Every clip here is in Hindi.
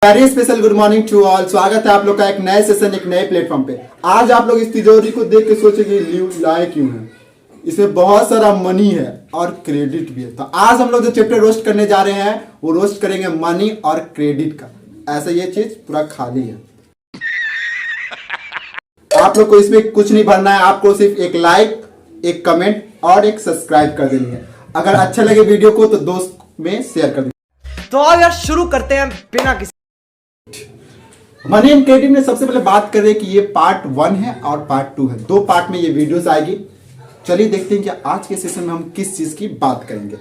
Very special good morning to all. स्वागत है आप लोग का एक नए सेशन, एक नए प्लेटफॉर्म पे। आज आप लोग इस तिजोरी को देख के सोचेंगे लाए क्यों है, इसमें बहुत सारा मनी है और क्रेडिट भी है। तो आज हम लोग जो चैप्टर रोस्ट करने जा रहे हैं वो रोस्ट करेंगे मनी और क्रेडिट का। ऐसा ये चीज पूरा खाली है, आप लोग को इसमें कुछ नहीं भरना है। आपको सिर्फ एक लाइक, एक कमेंट और एक सब्सक्राइब कर देनी है। अगर अच्छा लगे वीडियो को तो दोस्त में शेयर कर दीजिए। तो आज यार शुरू करते हैं बिना किसी मनी एंड क्रेडिट में सबसे पहले बात करें कि ये पार्ट 1 है और पार्ट 2 है। 2 पार्ट में ये वीडियोस आएगी। चलिए देखते हैं कि आज के सेशन में हम किस चीज की बात करेंगे।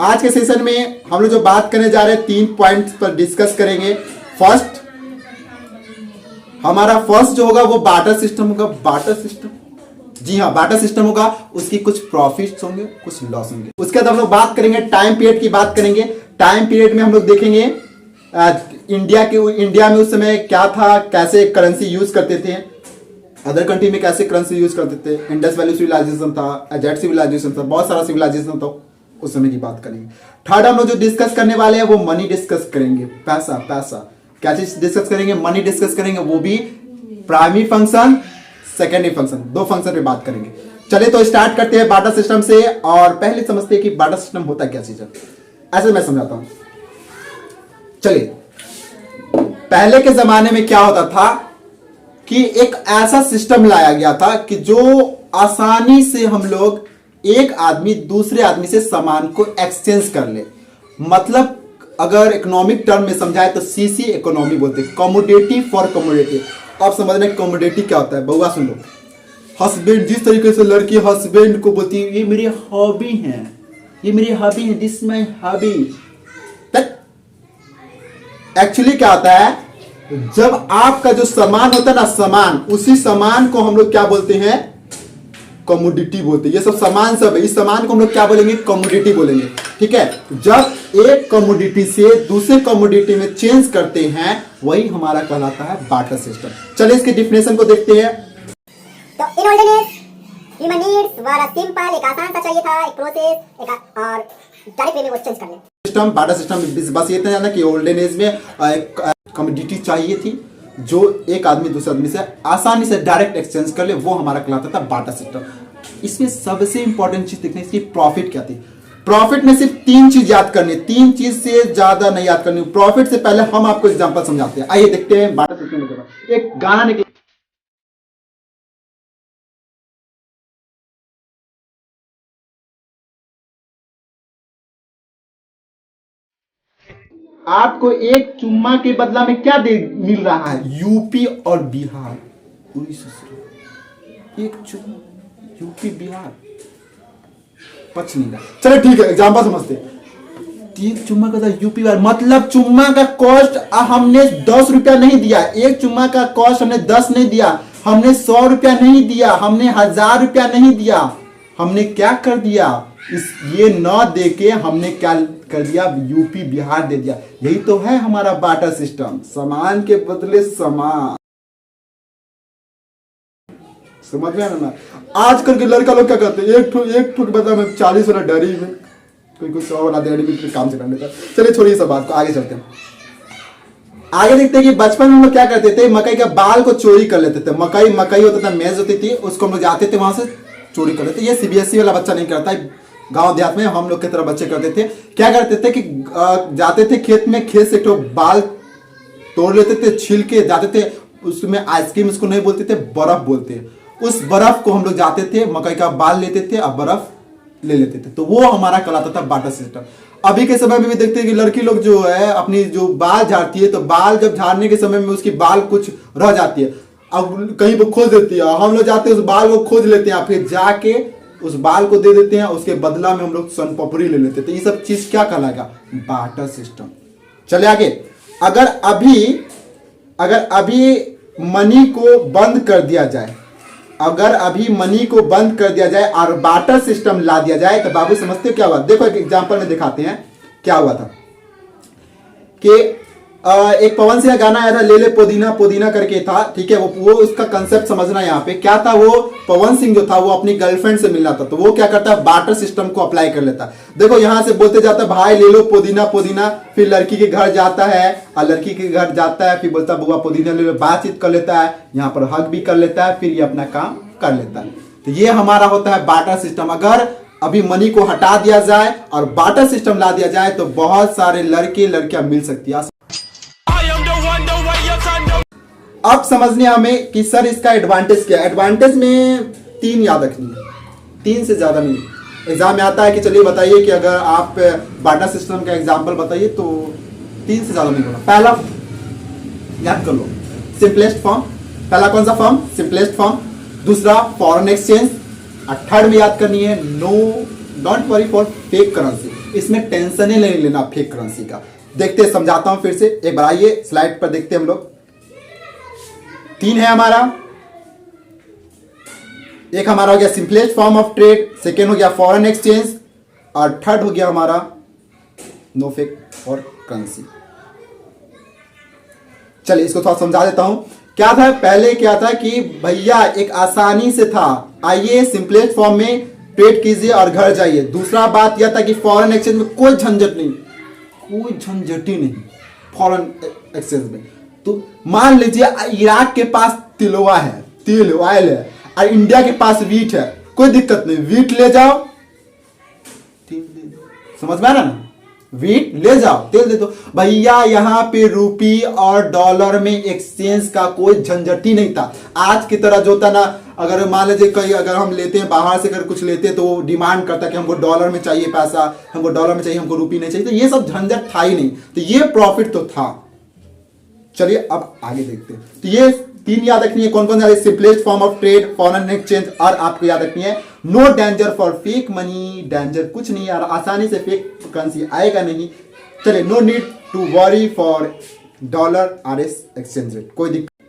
आज के सेशन में हम लोग जो बात करने जा रहे हैं 3 पॉइंट्स पर डिस्कस करेंगे। फर्स्ट, हमारा फर्स्ट जो होगा वो बार्टर सिस्टम होगा। बार्टर सिस्टम, जी हाँ, बार्टर सिस्टम होगा। उसकी कुछ प्रॉफिट्स होंगे, कुछ लॉस होंगे। उसके बाद हम लोग बात करेंगे टाइम पीरियड की बात करेंगे। टाइम पीरियड में हम लोग देखेंगे इंडिया में उस समय क्या था, कैसे करेंसी यूज करते थे, अदर कंट्री में कैसे करेंसी यूज करते थे। इंडस वैली सिविलाइजेशन था, अजैट सिविलाइजेशन था, बहुत सारा सिविलाइजेशन था, उस समय की बात करेंगे। थर्ड हम लोग जो डिस्कस करने वाले हैं वो मनी डिस्कस करेंगे। पैसा क्या चीज डिस्कस करेंगे? मनी डिस्कस करेंगे, वो भी primary function, secondary function, 2 function पे बात करेंगे। चलिए तो स्टार्ट करते हैं बार्टर सिस्टम से। और पहले समझते हैं कि बार्टर सिस्टम होता क्या चीज है। ऐसे मैं समझाता हूं। चलिए, पहले के जमाने में क्या होता था कि एक ऐसा सिस्टम लाया गया था कि जो आसानी से हम लोग एक आदमी दूसरे आदमी से सामान को एक्सचेंज कर ले। मतलब अगर इकोनॉमिक टर्म में समझाए तो सीसी इकोनॉमी बोलते हैं, कमोडिटी फॉर कमोडिटी। आप समझ रहे हैं कमोडिटी क्या होता है? बउआ सुन लो। हस्बैंड, जिस तरीके से लड़की हस्बैंड को बोलती है ये मेरी हॉबी है, ये मेरी हॉबी है, दिस माय हॉबी। एक्चुअली क्या होता है, जब आपका जो सामान होता है ना, सामान, उसी सामान को हम लोग क्या बोलते हैं? कमोडिटी बोलते हैं। ये सब सामान सब है, इस सामान को हम लोग क्या बोलेंगे? कमोडिटी बोलेंगे। ठीक है, जब एक कमोडिटी से दूसरे कमोडिटी में चेंज करते हैं वही हमारा कहलाता है बार्टर सिस्टम। चलिए इसके डिफिनेशन को देखते हैं। तो in olden age human needs were a simple, एक आसान सा चाहिए था, एक प्रोसेस, एक और डायरेक्ट वे में वो चेंज कर ले। सिस्टम, बार्टर सिस्टम, बस ये जाना कि ओल्डन एज में एक कमोडिटी चाहिए थी जो एक आदमी दूसरे आदमी से आसानी से डायरेक्ट एक्सचेंज कर ले, वो हमारा कहलाता था बार्टर सिस्टम। इसमें सबसे इंपॉर्टेंट चीज देखने, इसकी प्रॉफिट क्या थी। प्रॉफिट में सिर्फ 3 चीज याद करनी, 3 चीज से ज्यादा नहीं याद करनी। प्रॉफिट से पहले हम आपको एग्जांपल समझाते हैं। आइए देखते हैं बार्टर सिस्टम में। एक गाना निकला, आपको एक चुम्मा के बदला में क्या मिल रहा है? यूपी और बिहार, एक चुम्मा, यूपी बिहार पच नहीं रहा। चलो ठीक है, एग्जांपल समझते हैं। एक चुम्मा का यूपी बिहार, मतलब चुम्मा का कॉस्ट हमने 10 रुपया नहीं दिया। एक चुम्मा का कॉस्ट हमने 10 नहीं दिया, हमने 100 रुपया नहीं दिया, हमने 1000 रुपया नहीं दिया। हमने क्या कर दिया? ये न देके हमने क्या कर दिया? यूपी बिहार दे दिया। यही तो है हमारा बार्टर सिस्टम, सामान के बदले सामान। समझ में ना? आजकल के लड़का लोग क्या करते हैं, एक ठुक बदला में 40 वाला डेयरी में, कोई 100 वाला डेयरी में काम से कर लेता है। चलिए छोड़िए सब बात को, आगे चलते हैं। आगे देखते हैं कि बचपन में हम लोग क्या करते थे, मकई का बाल को चोरी कर लेते थे। मकई होता था, मेज होती थी, उसको हम लोग जाते थे वहां से चोरी कर लेते। ये सीबीएसई वाला बच्चा नहीं करता है, गांव देहात में हम लोग की तरह बच्चे करते थे। क्या करते थे कि जाते थे खेत में, खेत से एक बाल तोड़ लेते थे, छील के जाते थे। उसमें आइसक्रीम उसको नहीं बोलते थे, बर्फ बोलते हैं। उस बर्फ को हम लोग जाते थे, मकई का बाल लेते थे और बर्फ ले लेते थे। तो वो हमारा कहलाता था बार्टर सिस्टम। अभी के समय में भी देखते हैं कि लड़की लोग जो है अपनी जो बाल झाड़ती है, तो बाल जब झाड़ने के समय में उसकी बाल कुछ रह जाती है, अब कहीं वो खोज देती है। हम लोग जाते हैं उस बाल को खोज लेते हैं, फिर जाके उस बाल को दे देते हैं, उसके बदला में हम लोग सन पपड़ी ले लेते थे। ये सब चीज क्या कहलाएगा? Barter system. चले आगे। अगर अभी मनी को बंद कर दिया जाए, अगर अभी मनी को बंद कर दिया जाए और बार्टर सिस्टम ला दिया जाए तो बाबू समझते क्या हुआ? देखो एक एग्जांपल में दिखाते हैं क्या हुआ था कि एक पवन सिंह का गाना आया था ले ले पुदीना पुदीना करके था, ठीक है। वो उसका कंसेप्ट समझना यहाँ पे क्या था। वो पवन सिंह जो था वो अपनी गर्लफ्रेंड से मिलना था, तो वो क्या करता है बार्टर सिस्टम को अप्लाई कर लेता। देखो यहाँ से बोलते जाता है भाई ले लो पुदीना पुदीना, फिर लड़की के घर जाता है और लड़की के घर जाता है, फिर बोलता है बुआ पुदीना ले लो, बातचीत कर लेता है, यहाँ पर हक भी कर लेता है, फिर ये अपना काम कर लेता है। तो ये हमारा होता है बार्टर सिस्टम। अगर अभी मनी को हटा दिया जाए और बार्टर सिस्टम ला दिया जाए तो बहुत सारे लड़के लड़कियां मिल सकती है। अब समझने हमें कि सर इसका एडवांटेज क्या है। एडवांटेज में 3 याद रखनी है, 3 से ज्यादा नहीं। एग्जाम में आता है कि चलिए बताइए कि अगर आप बार्टर सिस्टम का एग्जांपल बताइए, तो 3 से ज्यादा नहीं बोला। पहला याद कर लो सिंपलेस्ट फॉर्म। पहला कौन सा फॉर्म? Simplest form. दूसरा फॉरेन एक्सचेंज। और थर्ड में याद करनी है no don't worry for fake currency. इसमें टेंशन ही नहीं लेना फेक करेंसी का। देखते हैं, समझाता हूं फिर से एक बार, आइए स्लाइड पर देखते हैं हम लोग। 3 है हमारा। एक हमारा हो गया simplest form of trade, second हो गया फॉरेन एक्सचेंज, और थर्ड हो गया हमारा नो फेक फॉर करेंसी। चलिए इसको थोड़ा समझा देता हूं। क्या था पहले, क्या था कि भैया एक आसानी से था, आइए सिंपलेस्ट फॉर्म में ट्रेड कीजिए और घर जाइए। दूसरा बात यह था कि फॉरेन एक्सचेंज में कोई झंझट नहीं, कोई झंझट ही नहीं फॉरेन एक्सचेंज में। तो मान लीजिए इराक के पास तिलवा है, तेल ऑयल है, और इंडिया के पास वीट है, कोई दिक्कत नहीं, वीट ले जाओ, तेल दे दो। समझ में आ रहा ना? वीट ले जाओ, तेल दे दो। भैया यहाँ पे रुपी और डॉलर में एक्सचेंज का कोई झंझट ही नहीं था। आज की तरह जो था ना, अगर मान लीजिए कहीं अगर हम लेते हैं बाहर से, अगर कुछ लेते हैं तो वो डिमांड करता कि हमको डॉलर में चाहिए पैसा, हमको डॉलर में चाहिए, हमको रुपी नहीं चाहिए, तो ये सब झंझट था ही नहीं। तो ये प्रॉफिट तो था। चलिए अब आगे देखते हैं। तो ये 3 याद रखनी है। कौन कौन सा? Simplest form of trade, foreign exchange, और आपको याद रखनी है no danger for fake money. Danger कुछ नहीं यार, आसानी से फेक करेंसी आएगा नहीं। चलिए no need to worry for dollar RS exchange rate, कोई दिक्कत।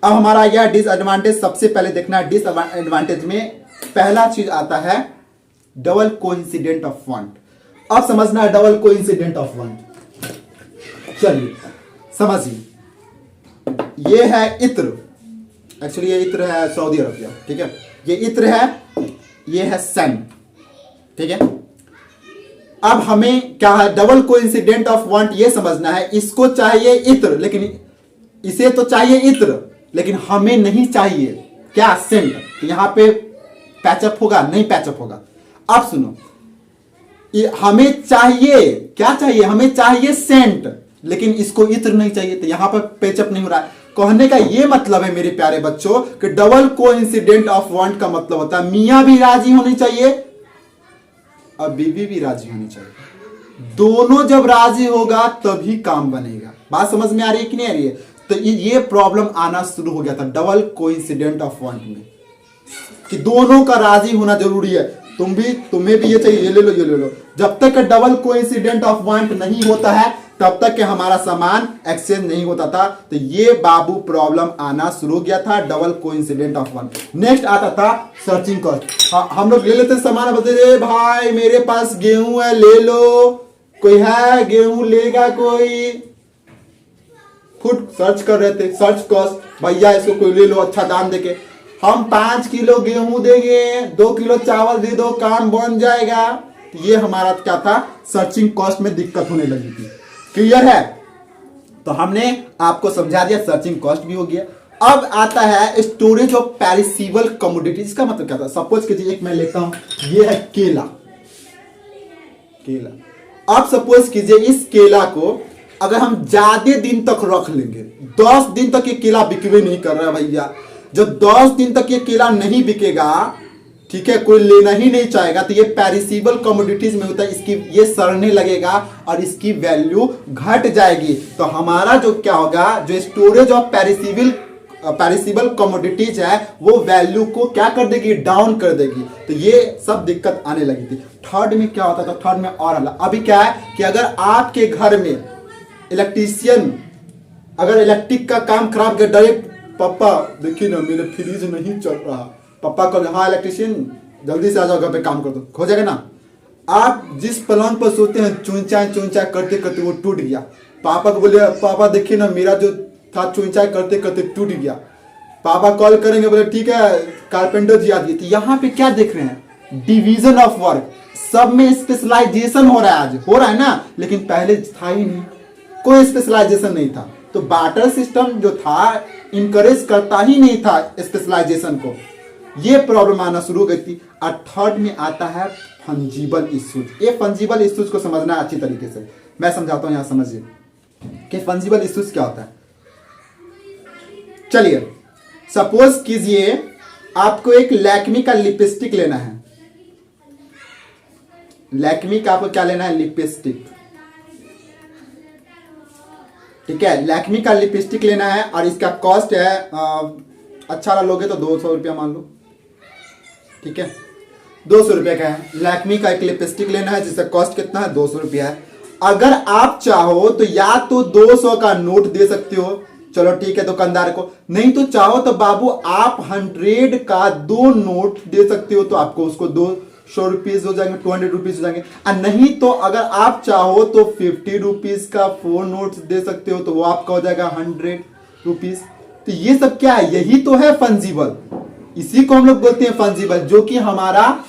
अब हमारा आ गया डिसएडवांटेज। सबसे पहले देखना है डिसएडवांटेज में पहला चीज आता है डबल कोइंसिडेंट ऑफ फंड। अब समझना है डबल कोइंसिडेंट ऑफ फंड। चलिए समझिए, ये है इत्र, एक्चुअली ये इत्र है सऊदी अरबिया, ठीक है। ये इत्र है, ये है सन, ठीक है। अब हमें क्या है डबल कोइंसिडेंट ऑफ वांट, ये समझना है। इसको चाहिए इत्र, लेकिन इसे तो चाहिए इत्र, लेकिन हमें नहीं चाहिए क्या? सेंट। तो यहां पे पैचअप होगा? नहीं पैचअप होगा। अब सुनो, हमें चाहिए क्या? चाहिए हमें चाहिए सेंट, लेकिन इसको इत्र नहीं चाहिए, तो यहां पर पैचअप नहीं हो रहा है। कहने का ये मतलब है मेरे प्यारे बच्चों कि डबल कोइंसिडेंट ऑफ वांट का मतलब होता है मियां भी राजी होनी चाहिए और बीवी भी राजी होनी चाहिए। दोनों जब राजी होगा तभी काम बनेगा। बात समझ में आ रही है कि नहीं आ रही है? तो ये प्रॉब्लम आना शुरू हो गया था डबल कोइंसिडेंट ऑफ वांट में, कि दोनों का राजी होना जरूरी है। तुम्हें भी ये चाहिए, ये ले लो, ये ले लो। जब तक डबल कोइंसिडेंट ऑफ वांट नहीं होता है तब तक के हमारा सामान एक्सचेंज नहीं होता था। तो ये बाबू प्रॉब्लम आना शुरू हो गया था double coincident of want. Next आता था सर्चिंग कॉस्ट। हम लोग ले लेते सामान, बोलते रे भाई मेरे पास गेहूं है, ले लो, कोई है गेहूं लेगा कोई? खुद सर्च कर रहे थे, सर्च कॉस्ट, भैया इसको कोई ले लो अच्छा दाम देके। हम 5 किलो गेहूं देंगे, 2 किलो चावल दे दो, काम बन जाएगा। तो ये हमारा क्या था? सर्चिंग कॉस्ट में दिक्कत होने लगी थी। क्लियर है? तो हमने आपको समझा दिया, सर्चिंग कॉस्ट भी हो गया। अब आता है स्टोरेज ऑफ पेरिसेबल कमोडिटीज। इसका मतलब क्या था? सपोज कीजिए एक मैं लेता हूं, ये है केला। केला अब सपोज कीजिए इस केला को अगर हम ज्यादा दिन तक रख लेंगे, 10 दिन तक ये केला बिकवे नहीं कर रहा है भैया। जब 10 दिन तक ये केला नहीं बिकेगा, ठीक है, कोई लेना ही नहीं चाहेगा, तो ये पेरिसेबल कमोडिटीज में होता है, इसकी ये सड़ने लगेगा और इसकी वैल्यू घट जाएगी। तो हमारा जो क्या होगा, जो स्टोरेज ऑफ पेरिसेबल कमोडिटीज है वो वैल्यू को क्या कर देगी? डाउन कर देगी। तो ये सब दिक्कत आने लगी थी। थर्ड में क्या होता था? थर्ड में और अलग। अभी क्या है कि अगर आपके घर में इलेक्ट्रीशियन अगर इलेक्ट्रिक का काम खराब कर, डायरेक्ट पापा देखिए ना मेरा फ्रिज नहीं चल रहा, पापा को हाँ इलेक्ट्रीशियन जल्दी से आ जाओ घर पे काम कर दो, हो जाएगा ना। आप जिस पलंग पर सोते हैं चूंचा चूंचा करते करते वो टूट गया, पापा को बोले पापा देखिए ना मेरा जो था चुनचाई करते करते टूट गया। पापा कॉल करेंगे बोले ठीक है कारपेंटर जी आ गए। तो यहाँ पे क्या देख रहे हैं, डिवीजन ऑफ वर्क, सब में स्पेशलाइजेशन हो रहा है, आज हो रहा है ना, लेकिन पहले था ही नहीं, कोई स्पेशलाइजेशन नहीं था। तो बार्टर सिस्टम जो था इंकरेज करता ही नहीं था स्पेशलाइजेशन को, ये प्रॉब्लम आना शुरू हो गई थी। और थर्ड में आता है फंजीबल इश्यूज। ये फंजीबल इश्यूज को समझना है अच्छी तरीके से, मैं समझाता हूं, यहां समझिए कि फंजीबल इश्यूज क्या होता है। चलिए सपोज कीजिए आपको एक लैक्मी का लिपस्टिक लेना है। लैक्मी का आपको क्या लेना है, लिपस्टिक, ठीक है, लैक्मी का लिपस्टिक लेना है और इसका कॉस्ट है अच्छा लोगे तो 200 रुपया मान लो, ठीक है, 200 रुपये का है। लैक्मी का एक लिपस्टिक लेना है जिसका कॉस्ट कितना है, 200 रुपया है। अगर आप चाहो तो या तो 200 का नोट दे सकते हो, चलो ठीक है दुकानदार को, नहीं तो चाहो तो बाबू आप 100 का 2 नोट दे सकते हो, तो आपको उसको 200 रुपीज हो जाएंगे, 200 रुपीज हो जाएंगे। और नहीं तो अगर आप चाहो तो 50 रुपीज का 4 नोट्स दे सकते हो, तो वो आपका हो जाएगा 100 रुपीज। तो ये सब क्या है, यही तो है फंजीबल, इसी को हम लोग बोलते हैं फंजीबल, जो कि हमारा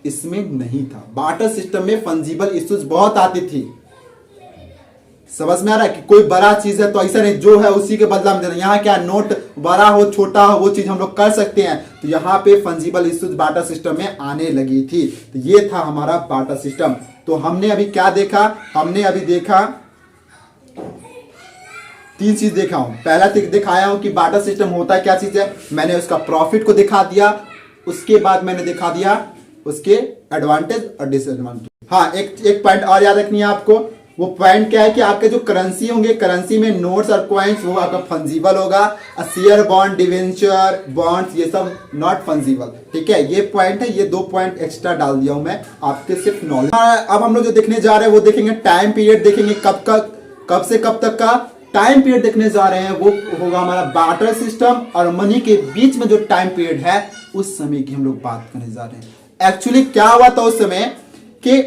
इसमें नहीं था। बार्टर सिस्टम में फंजीबल इश्यूज बहुत आती थी। समझ में आ रहा है कि कोई बड़ा चीज है तो ऐसा नहीं जो है उसी के बदला में देना। यहाँ क्या नोट बड़ा हो छोटा हो वो चीज हम लोग कर सकते हैं। तो यहाँ पे फंजीबल इश्यूज बार्टर सिस्टम में आने लगी थी। तो ये था हमारा बार्टर सिस्टम। तो हमने अभी क्या देखा, हमने अभी देखा 3 चीज देखा हूं। पहला दिखाया हूं कि बार्टर सिस्टम होता क्या चीज है, मैंने उसका प्रॉफिट को दिखा दिया, उसके बाद मैंने दिखा दिया उसके एडवांटेज और डिसएडवांटेज। हाँ एक पॉइंट और याद रखनी है आपको, वो पॉइंट क्या है कि आपके जो करेंसी होंगे, करेंसी में नोट्स और कॉइन्स, वो आपका फंजीबल होगा। शेयर बॉन्ड डिवेंचर बॉन्ड्स ये सब नॉट फंजीबल, ठीक है। ये पॉइंट है, ये 2 पॉइंट एक्स्ट्रा डाल दिया हूं मैं आपके सिर्फ नॉलेज। अब हम लोग जो देखने जा रहे हैं वो देखेंगे टाइम पीरियड, देखेंगे कब से कब तक का टाइम पीरियड देखने जा रहे हैं। वो होगा हमारा बार्टर सिस्टम और मनी के बीच में जो टाइम पीरियड है उस समय की हम लोग बात करने जा रहे हैं। एक्चुअली क्या हुआ था उस समय कि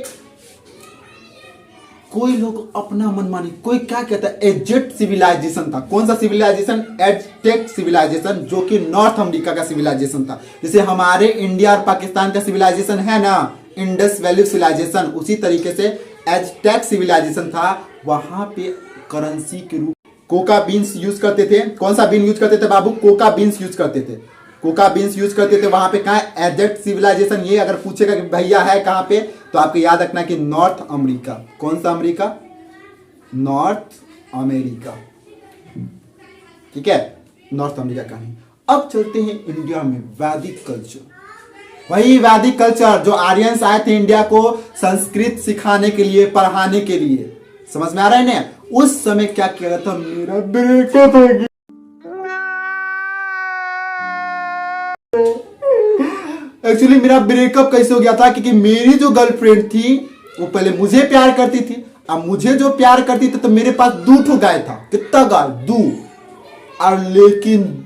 कोई लोग अपना मनमानी, कोई क्या कहता है एजेट सिविलाइजेशन था। कौन सा सिविलाइजेशन, एजटेक सिविलाइजेशन, जो कि नॉर्थ अमेरिका का सिविलाइजेशन था। जैसे हमारे इंडिया और पाकिस्तान का सिविलाइजेशन है ना, इंडस वैली सिविलाइजेशन, उसी तरीके से एजटेक सिविलाइजेशन था। वहां पे करेंसी के रूप कोका बीन्स यूज करते थे। कौन सा बीन यूज करते थे बाबू, कोका बीन्स यूज करते थे, कोका बीन्स यूज करते थे। वहां पे कहा एजेट सिविलाइजेशन, ये अगर पूछेगा कि भैया है कहां पे, तो आपको याद रखना कि नॉर्थ अमेरिका। कौन सा अमेरिका, नॉर्थ अमेरिका, ठीक है, नॉर्थ अमेरिका का ही। अब चलते हैं इंडिया में वैदिक कल्चर, वही वैदिक कल्चर जो आर्यंस आए थे इंडिया को संस्कृत सिखाने के लिए, पढ़ाने के लिए। समझ में आ रहा है ना। उस समय क्या किया था, मेरा ब्रेकअप हो गया। एक्चुअली मेरा ब्रेकअप कैसे हो गया था, क्योंकि मेरी जो गर्लफ्रेंड थी वो पहले मुझे प्यार करती थी। अब मुझे जो प्यार करती थी तो मेरे पास 2 ठो गाय था। कितना गाय, 2। और लेकिन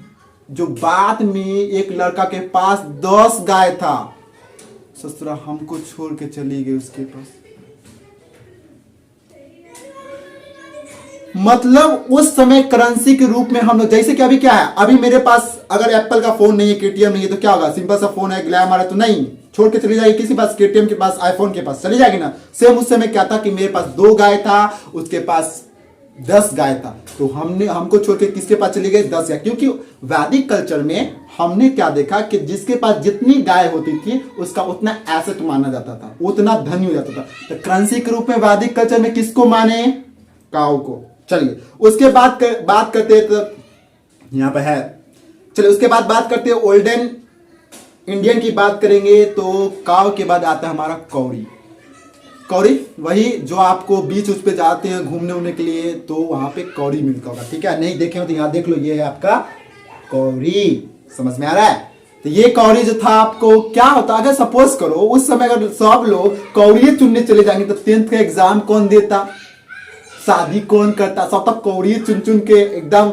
जो बाद में एक लड़का के पास 10 गाय था, ससुरा हमको छोड़ के चली गई उसके पास। मतलब उस समय करेंसी के रूप में हम लोग, जैसे कि अभी क्या है, अभी मेरे पास अगर एप्पल का फोन नहीं है, केटीएम नहीं है, तो क्या होगा, सिंपल सा फोन है, ग्लैमर है, तो नहीं छोड़ के चली जाएगी किसी पास, केटीएम के पास, आईफोन के पास चली जाएगी ना। सेम उस समय क्या था कि मेरे पास 2 गाय था, उसके पास 10 गाय था। तो हमको छोड़ के किसके पास चली गई, 10 गाय। क्योंकि वैदिक कल्चर में हमने क्या देखा कि जिसके पास जितनी गाय होती थी उसका उतना एसेट माना जाता था, उतना धनी हो जाता था। तो करेंसी के रूप में वैदिक कल्चर में किसको माने, काऊ को। चलिए उसके बाद बात करते हैं, तो यहां पर है, चलिए उसके बाद बात करते हैं ओल्डन इंडियन की बात करेंगे। तो काव के बाद आता है हमारा कौड़ी। कौड़ी वही जो आपको बीच उस पे जाते हैं घूमने उमने के लिए, तो वहां पे कौड़ी मिलता होगा, ठीक है। नहीं देखे हो तो यहां देख लो, ये है आपका कौड़ी। समझ में आ रहा है। तो ये कौड़ी जो था, आपको क्या होता, अगर सपोज करो उस समय अगर सब लोग कौड़ी चुनने चले जाएंगे तो 10th का एग्जाम कौन देता, शादी कौन करता, सब तक कौड़ी चुन चुन के एकदम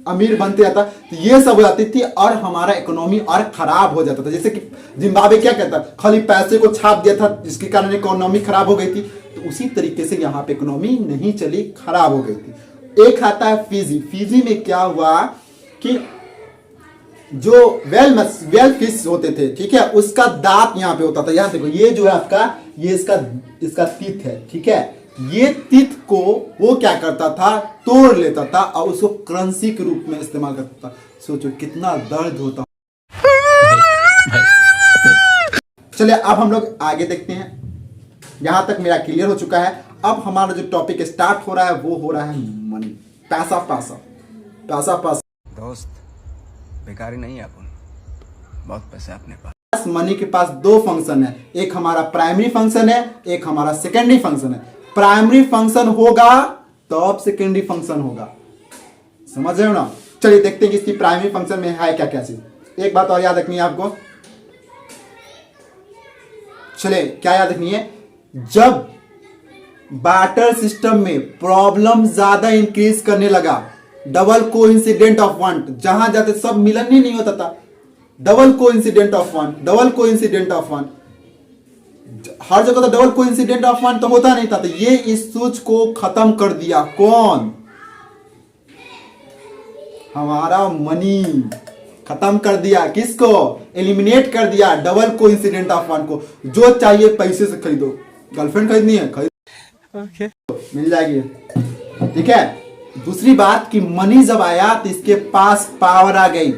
अमीर बनते जाता। तो ये सब हो जाती थी और हमारा इकोनॉमी और खराब हो जाता था। जैसे कि जिम्बाब्वे क्या कहता, खाली पैसे को छाप दिया था जिसके कारण इकोनॉमी खराब हो गई थी। तो उसी तरीके से यहाँ पे इकोनॉमी नहीं चली, खराब हो गई थी। एक आता है फीजी। फीजी में क्या हुआ कि जो वेल फिश होते थे, ठीक है, उसका दांत यहाँ पे होता था। यहाँ देखो, ये जो है आपका, ये इसका तीत है, ठीक है। ये तीत को वो क्या करता था, तोड़ लेता था और उसको करेंसी के रूप में इस्तेमाल करता था। सोचो कितना दर्द होता। चलिए अब हम लोग आगे देखते हैं। यहां तक मेरा क्लियर हो चुका है। अब हमारा जो टॉपिक स्टार्ट हो रहा है वो हो रहा है मनी, पैसा पैसा पैसा पैसा। दोस्त बेकारी नहीं है, अपन बहुत पैसा अपने पास। मनी के पास दो फंक्शन है, एक हमारा प्राइमरी फंक्शन है, एक हमारा सेकेंडरी फंक्शन है। प्राइमरी फंक्शन होगा तो अब सेकेंडरी फंक्शन होगा, समझ रहे हो ना। चलिए देखते हैं कि इसकी प्राइमरी फंक्शन में है क्या क्या चीज। एक बात और याद रखनी है आपको, चलिए क्या याद रखनी है, जब बार्टर सिस्टम में प्रॉब्लम ज्यादा इंक्रीज करने लगा, डबल कोइंसिडेंट ऑफ वन, जहां जाते सब मिलन ही नहीं होता था, double coincident of one, double coincident of one, हर जगह तो डबल कोइंसिडेंट ऑफ वन तो होता नहीं था। तो ये इस सूच को खत्म कर दिया। कौन? हमारा मनी खत्म कर दिया। किसको? एलिमिनेट कर दिया डबल कोइंसिडेंट ऑफ वन को। जो चाहिए पैसे से खरीदो, गर्लफ्रेंड खरीदनी है खरीदो, मिल जाएगी, ठीक है। दूसरी बात कि मनी जब आया तो इसके पास पावर आ गई,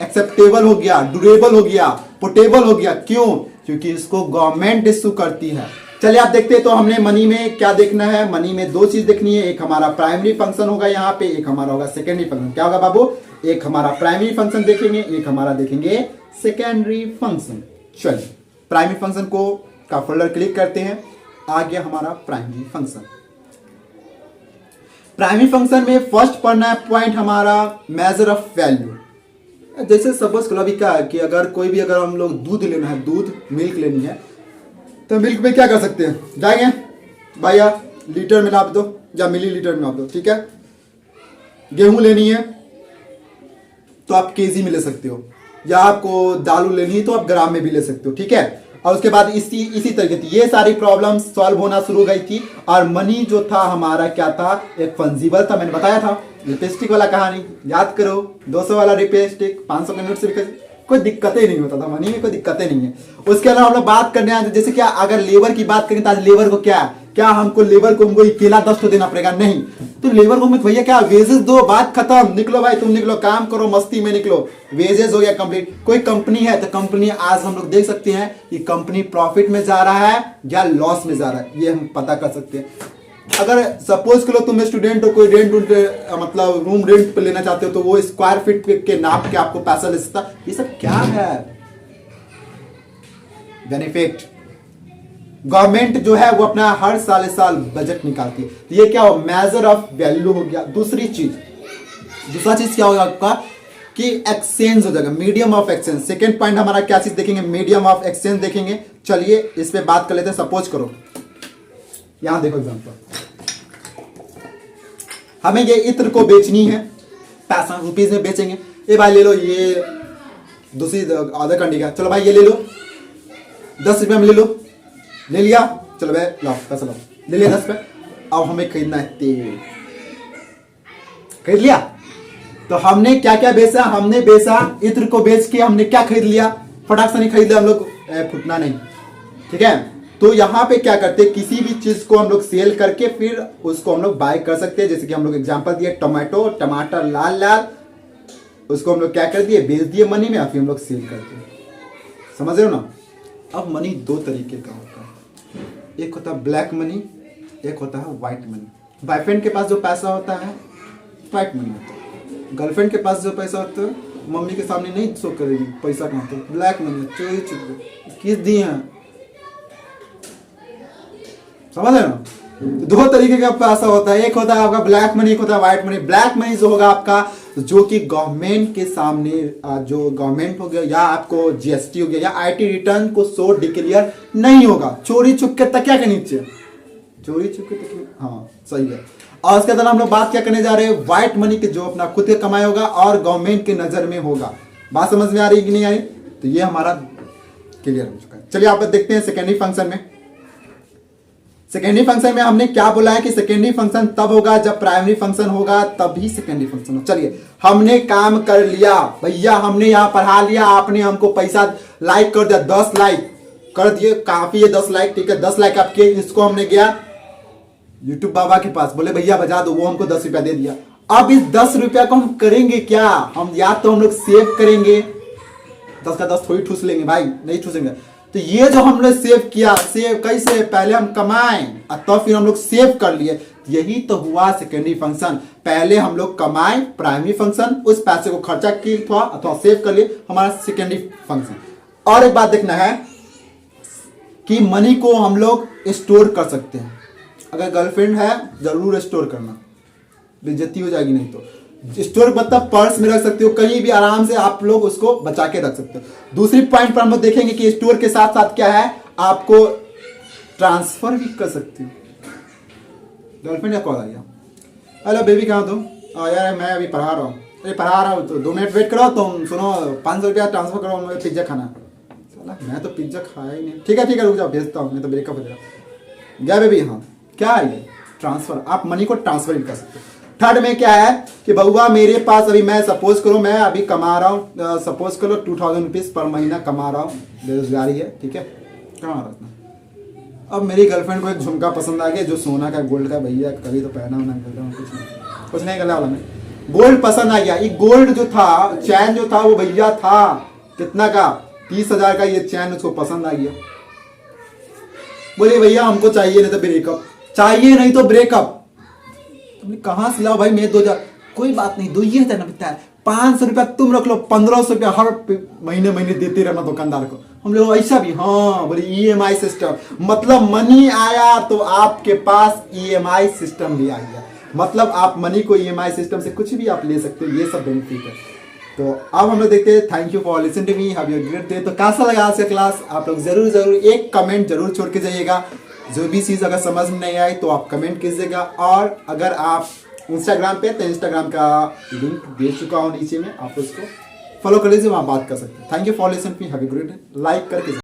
एक्सेप्टेबल हो गया, ड्यूरेबल हो गया, पोर्टेबल हो गया। क्यों? क्योंकि इसको गवर्नमेंट इश्यू करती है। चलिए आप देखते हैं। तो हमने मनी में क्या देखना है, मनी में दो चीज देखनी है, एक हमारा प्राइमरी फंक्शन होगा यहाँ पे, एक हमारा होगा सेकेंडरी फंक्शन। क्या होगा बाबू? एक हमारा प्राइमरी फंक्शन देखेंगे, एक हमारा देखेंगे सेकेंडरी फंक्शन। चलिए प्राइमरी फंक्शन को का फोल्डर क्लिक करते हैं, आ गया हमारा प्राइमरी फंक्शन। प्राइमरी फंक्शन में फर्स्ट पढ़ना है पॉइंट हमारा मेजर ऑफ वैल्यू। जैसे सपोज करो अभी क्या कि अगर कोई भी, अगर हम लोग दूध लेना है, दूध मिल्क लेनी है, तो मिल्क में क्या कर सकते हैं, जाएंगे भैया लीटर में नाप दो या मिली लीटर में नाप दो, ठीक है। गेहूं लेनी है तो आप केजी में ले सकते हो, या आपको दाल लेनी है तो आप ग्राम में भी ले सकते हो, ठीक है। और उसके बाद इसी तरीके से ये सारी प्रॉब्लम सॉल्व होना शुरू हो गई थी। और मनी जो था हमारा क्या था, एक फंजिबल था। मैंने बताया था लिपस्टिक वाला कहानी, याद करो, 200 वाला लिपस्टिक 500 के नोट से कोई दिक्कतें नहीं होता था, मनी में कोई दिक्कतें नहीं है। उसके अलावा हम लोग बात करने आए जैसे क्या, अगर लेबर की बात करें तो आज लेबर को क्या हमको लेबर को हमको अकेला 10 तो देना पड़ेगा, नहीं। तो लेबर को मैं भैया क्या वेजेस दो, बात खत्म, निकलो भाई तुम निकलो, काम करो, मस्ती में निकलो, वेजेस हो गया कंप्लीट। कोई कंपनी है तो कंपनी आज हम लोग देख सकते हैं कि कंपनी प्रॉफिट में जा रहा है या लॉस में जा रहा है, ये हम पता कर सकते हैं। अगर सपोज करो तुम स्टूडेंट हो, कोई रेंट मतलब रूम रेंट पे लेना चाहते हो तो वो स्क्वायर फीट के नाप के आपको पैसा ले सकता। ये सब क्या है? बेनिफिट। गवर्नमेंट जो है वो अपना हर साल बजट निकालती है। तो ये क्या हो, मेजर ऑफ वैल्यू हो गया। दूसरा चीज क्या होगा आपका कि एक्सचेंज हो जाएगा, medium of exchange. Second point हमारा क्या चीज देखेंगे, मीडियम ऑफ एक्सचेंज देखेंगे। चलिए इस पे बात कर लेते हैं। सपोज करो यहां देखो एग्जांपल, हमें ये इत्र को बेचनी है, पैसा रुपीज में बेचेंगे। ए भाई ले लो, ये दूसरी अदर कंट्री का, चलो भाई ये ले लो 10 रुपये में ले लो, ले लिया, चलो भाई लाओ पैसा लाओ, ले लिया 10 रुपये। अब हमें खरीदना है तेल, खरीद लिया। तो हमने क्या क्या बेचा, हमने बेचा इत्र को बेच के हमने क्या खरीद लिया, फटाक से नहीं खरीद लिया हम लोग, फुटना नहीं, ठीक है। तो यहाँ पे क्या करते हैं, किसी भी चीज को हम लोग सेल करके फिर उसको हम लोग बाय कर सकते हैं। जैसे कि हम लोग एग्जांपल दिए, टमाटर लाल लाल, उसको हम लोग क्या कर दिए, बेच दिए मनी में, फिर हम लोग सेल करते हैं। समझ रहे हो ना। अब मनी दो तरीके का होता है, एक होता है ब्लैक मनी, एक होता है व्हाइट मनी। बॉयफ्रेंड के पास जो पैसा होता है व्हाइट मनी होता है, गर्लफ्रेंड के पास जो पैसा होता है मम्मी के सामने नहीं शो करेगी पैसा कहाँ होता है, ब्लैक मनी, चोरी चुप किस दिए हैं, समझ रहे ना। दो तरीके का पैसा होता है, एक होता है आपका ब्लैक मनी, एक होता है व्हाइट मनी। ब्लैक मनी जो होगा आपका, जो कि गवर्नमेंट के सामने, जो गवर्नमेंट हो गया या आपको जीएसटी हो गया या आईटी रिटर्न को शो डिक्लेयर नहीं होगा, चोरी चुपके तकिया के नीचे, चोरी चुपके तकिया, हाँ सही है। और उसके अंदर हम लोग बात क्या करने जा रहे हैं, व्हाइट मनी के, जो अपना खुद के कमाई होगा और गवर्नमेंट के नजर में होगा। बात समझ में आ रही कि नहीं आई? तो ये हमारा क्लियर हो चुका है। चलिए आप देखते हैं सेकेंडरी फंक्शन में। सेकेंडरी फंक्शन में हमने क्या बोला है कि सेकेंडरी फंक्शन तब होगा जब प्राइमरी फंक्शन होगा, तभी सेकेंडरी फंक्शन हो। चलिए हमने काम कर लिया भैया, हमने यहाँ पढ़ा लिया, आपने हमको पैसा लाइक कर दिया, 10 लाइक कर दिए, काफी है 10 लाइक, ठीक है 10 लाइक आपके। इसको हमने गया यूट्यूब बाबा के पास, बोले भैया बजा दो, वो हमको 10 रुपया दे दिया। अब इस 10 रुपया को हम करेंगे क्या? हम या तो हम लोग सेव करेंगे, 10 का 10 थोड़ी ठूस लेंगे भाई, नहीं ठूसेंगे। तो ये जो हम लोग सेव किया, सेव कैसे? पहले हम कमाएं और तब फिर हम लोग सेव कर लिए, यही तो हुआ सेकेंडरी फंक्शन। पहले हम लोग कमाएं प्राइमरी फंक्शन, उस पैसे को खर्चा किया अथवा सेव कर लिए, हमारा सेकेंडरी फंक्शन। और एक बात देखना है कि मनी को हम लोग स्टोर कर सकते हैं। अगर गर्लफ्रेंड है जरूर स्टोर करना, बेइज्जती हो जाएगी नहीं तो। स्टोर मतलब पर्स में रख सकते हो, कहीं भी आराम से आप लोग उसको बचा के रख सकते हो। दूसरी पॉइंट पर हम लोग देखेंगे कि स्टोर के साथ साथ क्या है, आपको ट्रांसफर भी कर सकते हो। गर्लफ्रेंड का कॉल आ गया, हेलो बेबी कहाँ तुम? यार मैं अभी पढ़ा रहा हूँ। अरे पढ़ा रहा हूँ तो 2 मिनट वेट करो, तुम सुनो 500 रुपया ट्रांसफर करो, मुझे पिज्जा खाना है। मैं तो पिज्जा खाया ही नहीं। ठीक है रुक जाओ, भेजता हूँ, मैं तो ब्रेकअप हो जाएगा। गया बेबी? हाँ क्या है ये? ट्रांसफर। आप मनी को ट्रांसफर भी कर सकते हो। थर्ड में क्या है कि बउआ मेरे पास अभी, मैं सपोज करो मैं अभी कमा रहा हूँ, सपोज करो 2000 रुपीज़ पर महीना कमा रहा हूँ, बेरोजगारी है, ठीक है कमा रहा हूँ। अब मेरी गर्लफ्रेंड को एक झुमका पसंद आ गया जो सोना का गोल्ड का, भैया कभी तो पहना होना, कुछ नहीं करने वाला मैं। गोल्ड पसंद आ गया, ये गोल्ड जो था, चैन जो था वो भैया था कितना का, 30,000 का ये चैन उसको पसंद आ गया। बोले भैया हमको चाहिए नहीं तो ब्रेकअप, चाहिए नहीं तो ब्रेकअप। तुमने कहाँ से लाओ भाई? मैं 2000, कोई बात नहीं 2000 ना बिकता है, 500 रुपया तुम रख लो, 1500 रुपया हर महीने देते रहना दुकानदार को। हम लोग ऐसा भी, हाँ बोले EMI सिस्टम, मतलब मनी आया तो आपके पास EMI सिस्टम भी आ गया, मतलब आप मनी को EMI सिस्टम से कुछ भी आप ले सकते हो, ये सब बेनिफिट है। तो अब हम लोग देखते हैं। Thank you for listening to me, have you great day. तो कैसा लगा आज का क्लास? आप लोग जरूर एक कमेंट जरूर छोड़ के जाइएगा। जो भी चीज़ अगर समझ में नहीं आई तो आप कमेंट कीजिएगा, और अगर आप इंस्टाग्राम पे तो इंस्टाग्राम का लिंक दे चुका हूँ नीचे में, आप उसको फॉलो कर लीजिए, वहाँ बात कर सकते हैं। Thank you for listening to me, have a great day. लाइक करके